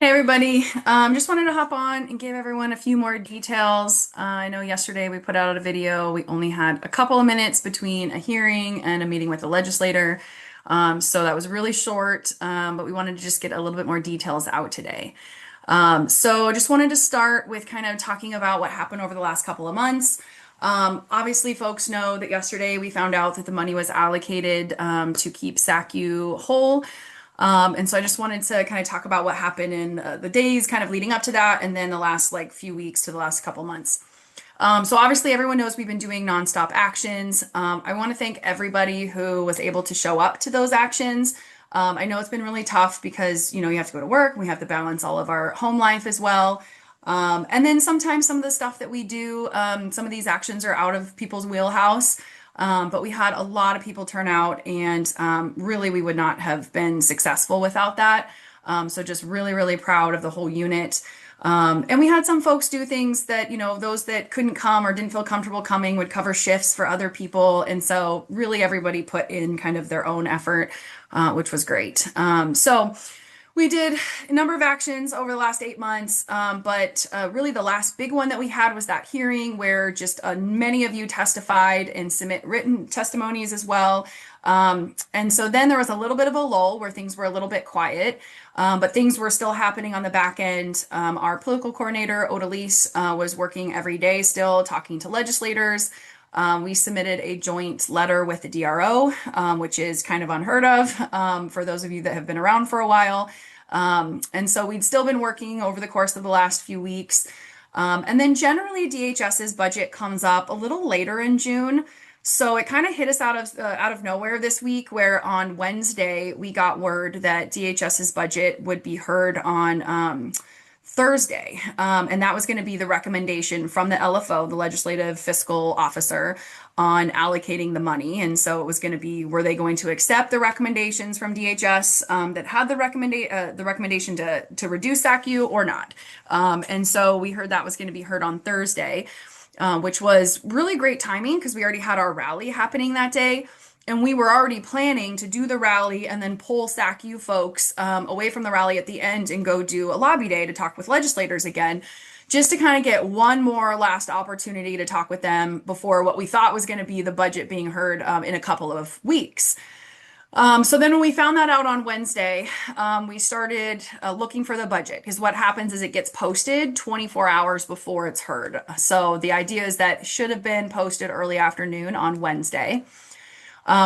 Hey everybody, just wanted to hop on and give everyone a few more details. I know yesterday we put out a video. We only had a couple of minutes between a hearing and a meeting with the legislator. So that was really short, but we wanted to just get a little bit more details out today. So I just wanted to start with kind of talking about what happened over the last couple of months. Obviously, folks know that yesterday we found out that the money was allocated to keep SACU whole. And so I just wanted to kind of talk about what happened in the days kind of leading up to that, and then the last like few weeks to the last couple months. So obviously everyone knows we've been doing nonstop actions. I want to thank everybody who was able to show up to those actions. I know it's been really tough because, you have to go to work. We have to balance all of our home life as well. And then sometimes some of the stuff that we do, some of these actions are out of people's wheelhouse. But we had a lot of people turn out, and really we would not have been successful without that. So just really, really proud of the whole unit. And we had some folks do things that, those that couldn't come or didn't feel comfortable coming would cover shifts for other people. And so really everybody put in kind of their own effort, which was great. So we did a number of actions over the last 8 months, but really the last big one that we had was that hearing where just many of you testified and submit written testimonies as well. And so then there was a little bit of a lull where things were a little bit quiet, but things were still happening on the back end. Our political coordinator, Odalise, was working every day still, talking to legislators. We submitted a joint letter with the DRO, which is kind of unheard of for those of you that have been around for a while. And so we'd still been working over the course of the last few weeks. And then generally DHS's budget comes up a little later in June. So it kind of hit us out of nowhere this week, where on Wednesday we got word that DHS's budget would be heard on Thursday. And that was going to be the recommendation from the LFO, the Legislative Fiscal Officer, on allocating the money. And so it was going to be, were they going to accept the recommendations from DHS that had the recommendation to reduce SACU or not? And so we heard that was going to be heard on Thursday, which was really great timing because we already had our rally happening that day. And we were already planning to do the rally and then pull SACU folks away from the rally at the end and go do a lobby day to talk with legislators again, just to kind of get one more last opportunity to talk with them before what we thought was going to be the budget being heard in a couple of weeks. So then when we found that out on Wednesday, we started looking for the budget, because what happens is it gets posted 24 hours before it's heard. So the idea is that it should have been posted early afternoon on Wednesday.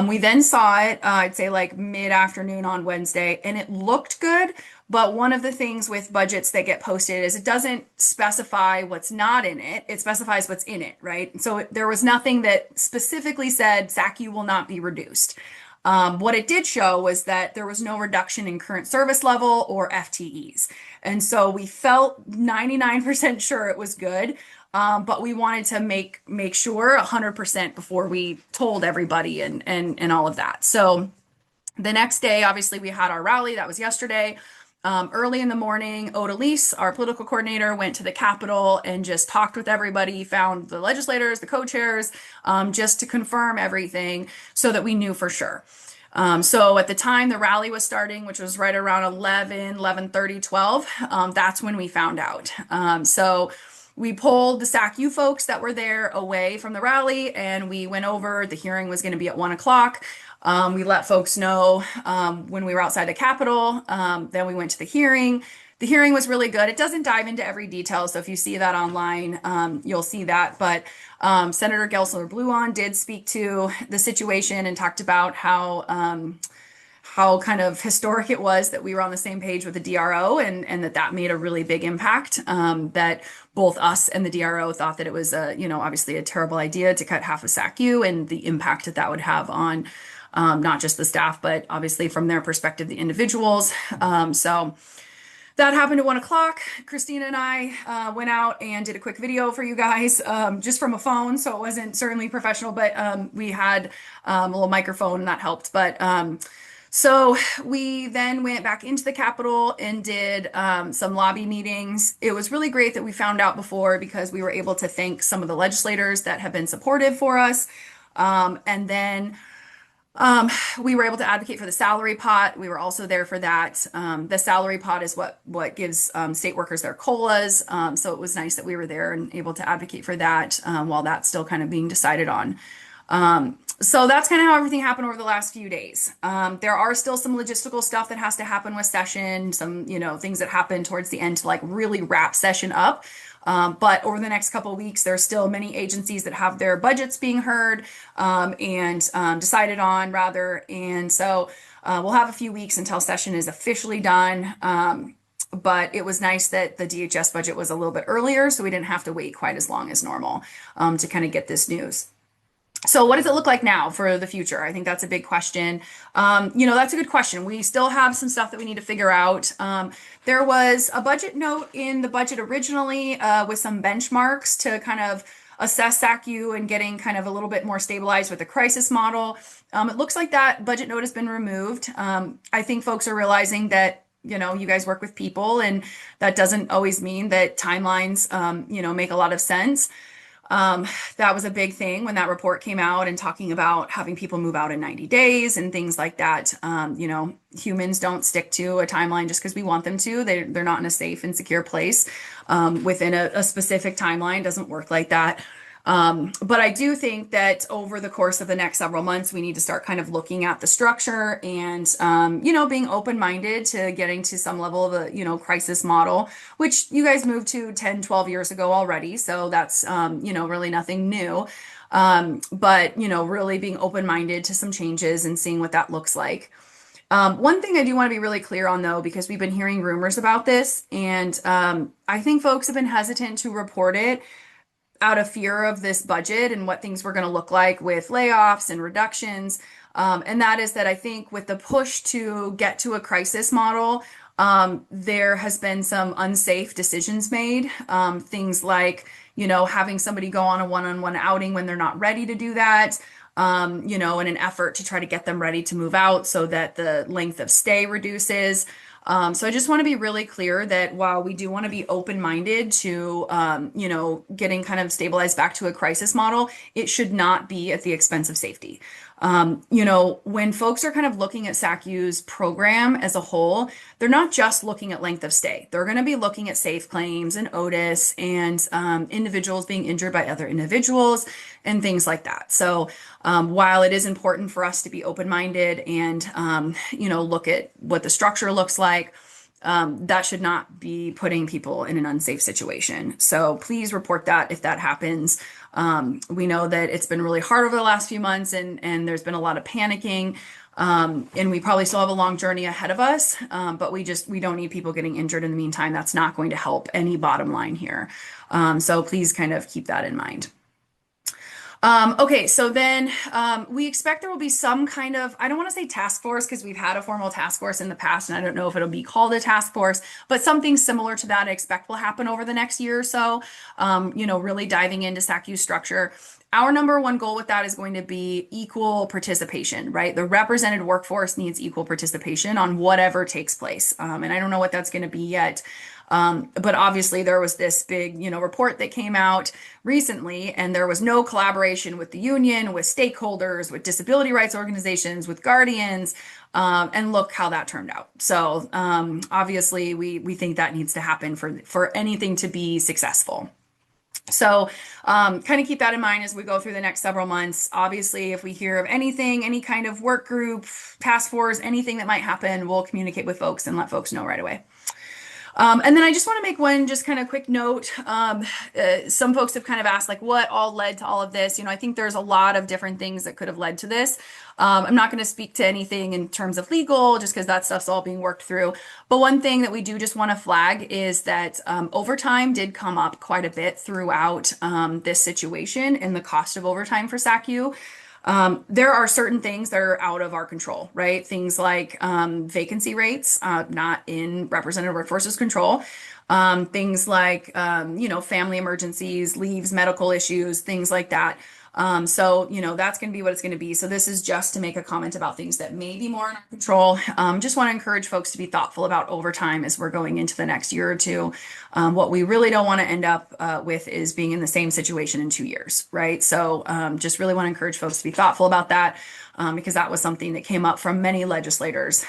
We then saw it, I'd say like mid-afternoon on Wednesday, and it looked good. But one of the things with budgets that get posted is it doesn't specify what's not in it. It specifies what's in it, right? So there was nothing that specifically said SACU will not be reduced. What it did show was that there was no reduction in current service level or FTEs. And so we felt 99% sure it was good. But we wanted to make sure 100% before we told everybody and all of that. So the next day, obviously, we had our rally. That was yesterday. Early in the morning, Odalise, our political coordinator, went to the Capitol and just talked with everybody, found the legislators, the co-chairs, just to confirm everything so that we knew for sure. So at the time the rally was starting, which was right around 11:30, 12, that's when we found out. So we pulled the SACU folks that were there away from the rally, and we went over. The hearing was going to be at 1 o'clock. We let folks know when we were outside the Capitol. Then we went to the hearing. The hearing was really good. It doesn't dive into every detail, so if you see that online, you'll see that. But Senator Gelsler-Bluon did speak to the situation and talked about how kind of historic it was that we were on the same page with the DRO, and that made a really big impact. That both us and the DRO thought that it was, obviously a terrible idea to cut half of SACU, and the impact that that would have on not just the staff, but obviously from their perspective, the individuals. So that happened at 1 o'clock. Christina and I went out and did a quick video for you guys, just from a phone. So it wasn't certainly professional, but we had a little microphone and that helped. But so we then went back into the Capitol and did some lobby meetings. It was really great that we found out before, because we were able to thank some of the legislators that have been supportive for us. And then Um, we were able to advocate for the salary pot. We were also there for that. The salary pot is what gives state workers their COLAs. So it was nice that we were there and able to advocate for that while that's still kind of being decided on. So that's kind of how everything happened over the last few days. There are still some logistical stuff that has to happen with session, some, things that happen towards the end to like really wrap session up. But over the next couple of weeks, there's still many agencies that have their budgets being heard and decided on, rather. And so we'll have a few weeks until session is officially done. But it was nice that the DHS budget was a little bit earlier, so we didn't have to wait quite as long as normal to kind of get this news. So what does it look like now for the future? I think that's a big question. That's a good question. We still have some stuff that we need to figure out. There was a budget note in the budget originally with some benchmarks to kind of assess SACU and getting kind of a little bit more stabilized with the crisis model. It looks like that budget note has been removed. I think folks are realizing that you guys work with people, and that doesn't always mean that timelines, make a lot of sense. That was a big thing when that report came out and talking about having people move out in 90 days and things like that. Humans don't stick to a timeline just because we want them to. They're not in a safe and secure place within a specific timeline. Doesn't work like that. But I do think that over the course of the next several months, we need to start kind of looking at the structure and, being open-minded to getting to some level of a, crisis model, which you guys moved to 10, 12 years ago already. So that's, really nothing new. But, really being open-minded to some changes and seeing what that looks like. One thing I do want to be really clear on, though, because we've been hearing rumors about this, and I think folks have been hesitant to report it out of fear of this budget and what things were going to look like with layoffs and reductions. And that is that I think with the push to get to a crisis model, there has been some unsafe decisions made. Things like, having somebody go on a one-on-one outing when they're not ready to do that. In an effort to try to get them ready to move out so that the length of stay reduces. So I just want to be really clear that while we do want to be open-minded to, getting kind of stabilized back to a crisis model, it should not be at the expense of safety. When folks are kind of looking at SACU's program as a whole, they're not just looking at length of stay. They're going to be looking at safe claims and Otis and individuals being injured by other individuals and things like that. So while it is important for us to be open-minded and, look at what the structure looks like, that should not be putting people in an unsafe situation. So please report that if that happens. We know that it's been really hard over the last few months and there's been a lot of panicking. And we probably still have a long journey ahead of us, but we don't need people getting injured in the meantime. That's not going to help any bottom line here. So please kind of keep that in mind. Okay, so then we expect there will be some kind of, I don't want to say task force because we've had a formal task force in the past, and I don't know if it'll be called a task force, but something similar to that I expect will happen over the next year or so, really diving into SACU structure. Our number one goal with that is going to be equal participation, right? The represented workforce needs equal participation on whatever takes place. And I don't know what that's going to be yet. But obviously there was this big, report that came out recently, and there was no collaboration with the union, with stakeholders, with disability rights organizations, with guardians, and look how that turned out. So obviously we think that needs to happen for anything to be successful. So kind of keep that in mind as we go through the next several months. Obviously, if we hear of anything, any kind of work group, task force, anything that might happen, we'll communicate with folks and let folks know right away. And then I just want to make one just kind of quick note. Some folks have kind of asked like what all led to all of this. I think there's a lot of different things that could have led to this. I'm not going to speak to anything in terms of legal just because that stuff's all being worked through. But one thing that we do just want to flag is that overtime did come up quite a bit throughout this situation and the cost of overtime for SACU. There are certain things that are out of our control, right? Things like vacancy rates, not in representative workforce's control. Things like, family emergencies, leaves, medical issues, things like that. So that's going to be what it's going to be. So this is just to make a comment about things that may be more in our control. Just want to encourage folks to be thoughtful about overtime as we're going into the next year or two. What we really don't want to end up with is being in the same situation in 2 years, right? So just really want to encourage folks to be thoughtful about that. because that was something that came up from many legislators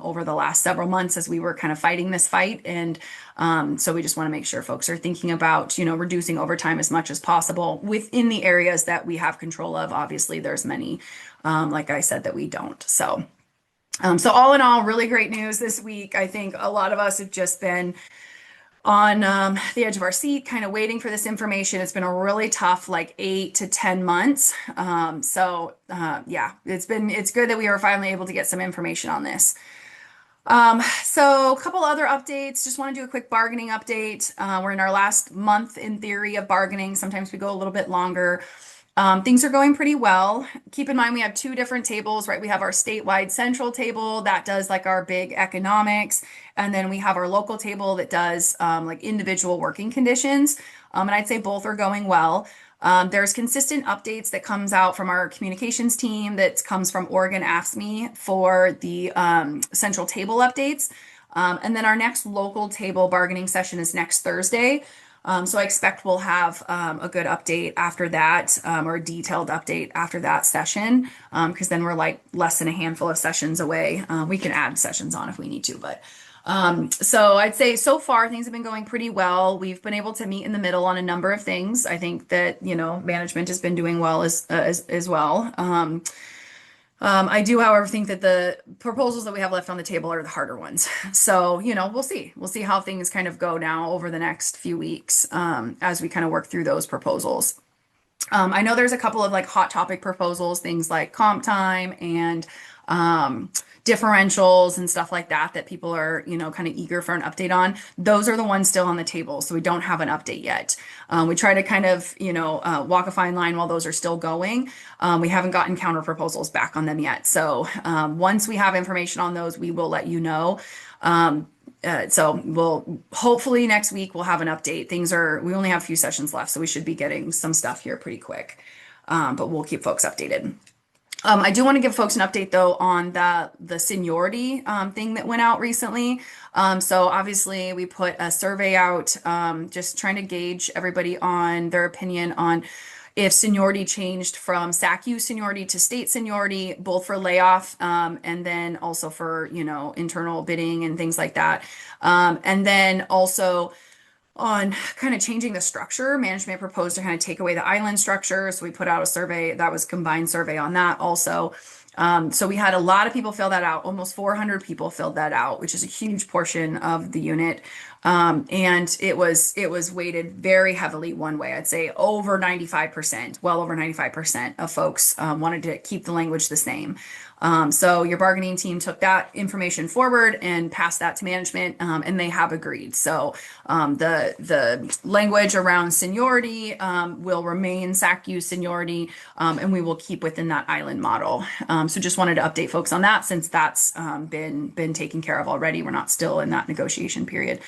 over the last several months as we were kind of fighting this fight. And so we just want to make sure folks are thinking about, reducing overtime as much as possible within the areas that we have control of. Obviously, there's many, like I said, that we don't. So all in all, really great news this week. I think a lot of us have just been on the edge of our seat, kind of waiting for this information. It's been a really tough, like 8 to 10 months. Yeah, it's good that we were finally able to get some information on this. So a couple other updates. Just want to do a quick bargaining update. We're in our last month in theory of bargaining. Sometimes we go a little bit longer. Things are going pretty well. Keep in mind, we have two different tables, right? We have our statewide central table that does like our big economics, and then we have our local table that does like individual working conditions. And I'd say both are going well. There's consistent updates that comes out from our communications team that comes from Oregon AFSCME for the central table updates. And then our next local table bargaining session is next Thursday. So I expect we'll have a good update after that, or a detailed update after that session, because then we're like less than a handful of sessions away. We can add sessions on if we need to, but so I'd say so far things have been going pretty well. We've been able to meet in the middle on a number of things. I think that, management has been doing well as well. I do, however, think that the proposals that we have left on the table are the harder ones. So, we'll see. We'll see how things kind of go now over the next few weeks as we kind of work through those proposals. I know there's a couple of like hot topic proposals, things like comp time and differentials and stuff like that people are, kind of eager for an update on. Those are the ones still on the table, so we don't have an update yet. We try to kind of, walk a fine line while those are still going. We haven't gotten counter proposals back on them yet. So once we have information on those, we will let you know. So we'll hopefully next week we'll have an update. We only have a few sessions left, so we should be getting some stuff here pretty quick. But we'll keep folks updated. I do want to give folks an update though on the seniority thing that went out recently. So obviously we put a survey out, just trying to gauge everybody on their opinion on if seniority changed from SACU seniority to state seniority, both for layoff, and then also for, internal bidding and things like that. And then also on kind of changing the structure. Management proposed to kind of take away the island structure. So we put out a survey that was combined survey on that also. So we had a lot of people fill that out. Almost 400 people filled that out, which is a huge portion of the unit. And it was weighted very heavily one way. I'd say over 95%, well over 95% of folks wanted to keep the language the same. So your bargaining team took that information forward and passed that to management, and they have agreed. So the language around seniority will remain SACU seniority, and we will keep within that island model. So just wanted to update folks on that since that's been taken care of already. We're not still in that negotiation period.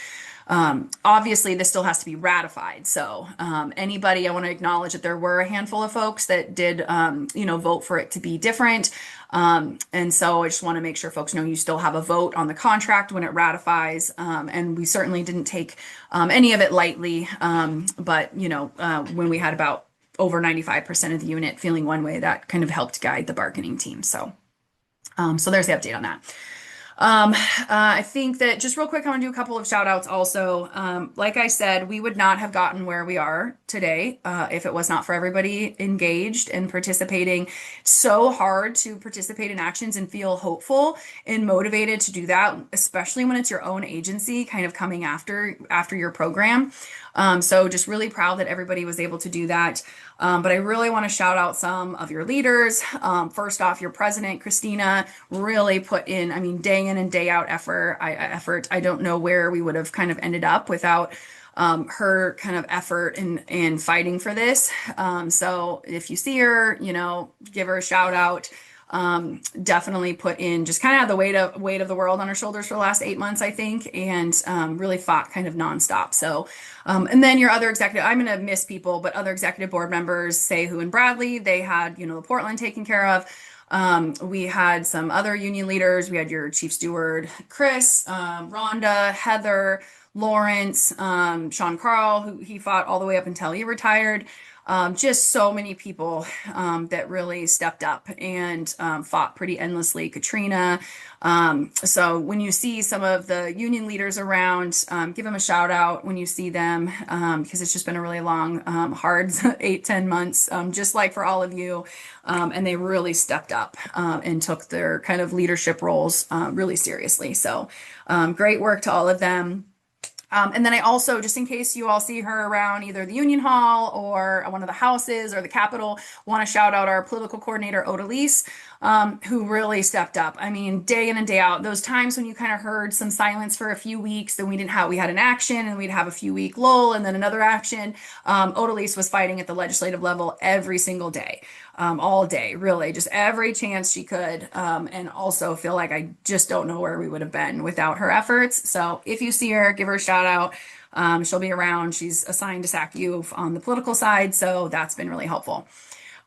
Obviously, this still has to be ratified. So anybody, I want to acknowledge that there were a handful of folks that did, vote for it to be different. And so I just want to make sure folks know you still have a vote on the contract when it ratifies. And we certainly didn't take any of it lightly. But, when we had about over 95% of the unit feeling one way, that kind of helped guide the bargaining team. So there's the update on that. I think that just real quick, I want to do a couple of shout outs also. Like I said, we would not have gotten where we are today if it was not for everybody engaged and participating. It's so hard to participate in actions and feel hopeful and motivated to do that, especially when it's your own agency kind of coming after your program. So just really proud that everybody was able to do that. But I really want to shout out some of your leaders. First off, your president, Christina, really put in, day in and day out effort. I don't know where we would have kind of ended up without her kind of effort in fighting for this. So if you see her, give her a shout out. Definitely put in just kind of had the weight of the world on her shoulders for the last 8 months, I think, and really fought kind of nonstop. So, and then your other executive, I'm going to miss people, but other executive board members, Sayhu and Bradley, they had, the Portland taken care of. We had some other union leaders. We had your chief steward, Chris, Rhonda, Heather, Lawrence, Sean Carl, who he fought all the way up until he retired. Just so many people that really stepped up and fought pretty endlessly. Katrina. So when you see some of the union leaders around, give them a shout out when you see them because it's just been a really long, hard 8, 10 months, just like for all of you. And they really stepped up and took their kind of leadership roles really seriously. So great work to all of them. And then I also, just in case you all see her around either the Union Hall or one of the houses or the Capitol, want to shout out our political coordinator, Odalise, who really stepped up. I mean, day in and day out, those times when you kind of heard some silence for a few weeks, then we had an action and we'd have a few week lull and then another action. Odalise was fighting at the legislative level every single day, all day, really, just every chance she could. And also feel like I just don't know where we would have been without her efforts. So if you see her, give her a shout out. She'll be around. She's assigned to SACU on the political side, so that's been really helpful.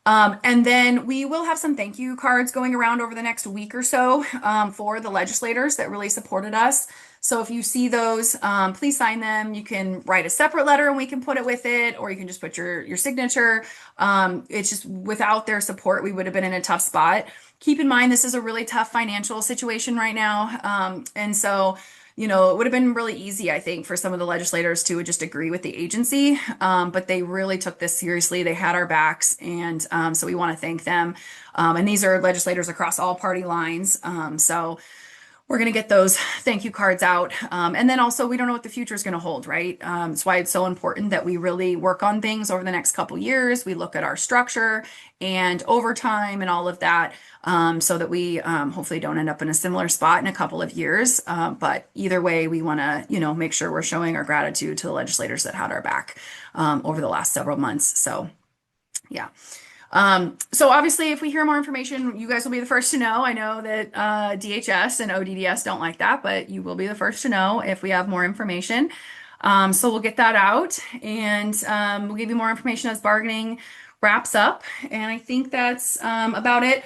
And then we will have some thank you cards going around over the next week or so for the legislators that really supported us. So if you see those, please sign them. You can write a separate letter and we can put it with it, or you can just put your signature. It's just without their support, we would have been in a tough spot. Keep in mind, this is a really tough financial situation right now. And so it would have been really easy, I think, for some of the legislators to just agree with the agency, but they really took this seriously. They had our backs, and so we want to thank them. And these are legislators across all party lines. So we're going to get those thank you cards out. And then also, we don't know what the future is going to hold, right? That's why it's so important that we really work on things over the next couple years. We look at our structure and overtime and all of that so that we hopefully don't end up in a similar spot in a couple of years. But either way, we want to, make sure we're showing our gratitude to the legislators that had our back over the last several months. So, yeah. So obviously, if we hear more information, you guys will be the first to know. I know that DHS and ODDS don't like that, but you will be the first to know if we have more information. So we'll get that out and we'll give you more information as bargaining wraps up. And I think that's about it.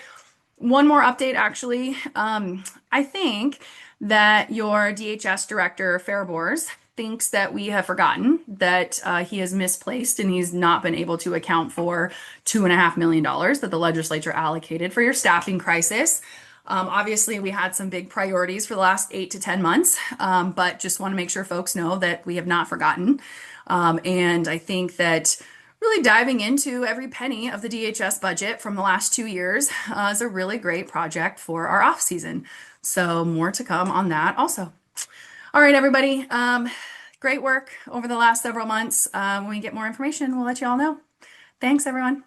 One more update, actually. I think that your DHS director, Fairbours, thinks that we have forgotten that he is misplaced and he's not been able to account for $2.5 million that the legislature allocated for your staffing crisis. Obviously, we had some big priorities for the last 8 to 10 months, but just want to make sure folks know that we have not forgotten. And I think that really diving into every penny of the DHS budget from the last 2 years is a really great project for our off season. So more to come on that also. All right, everybody. Great work over the last several months. When we get more information, we'll let you all know. Thanks, everyone.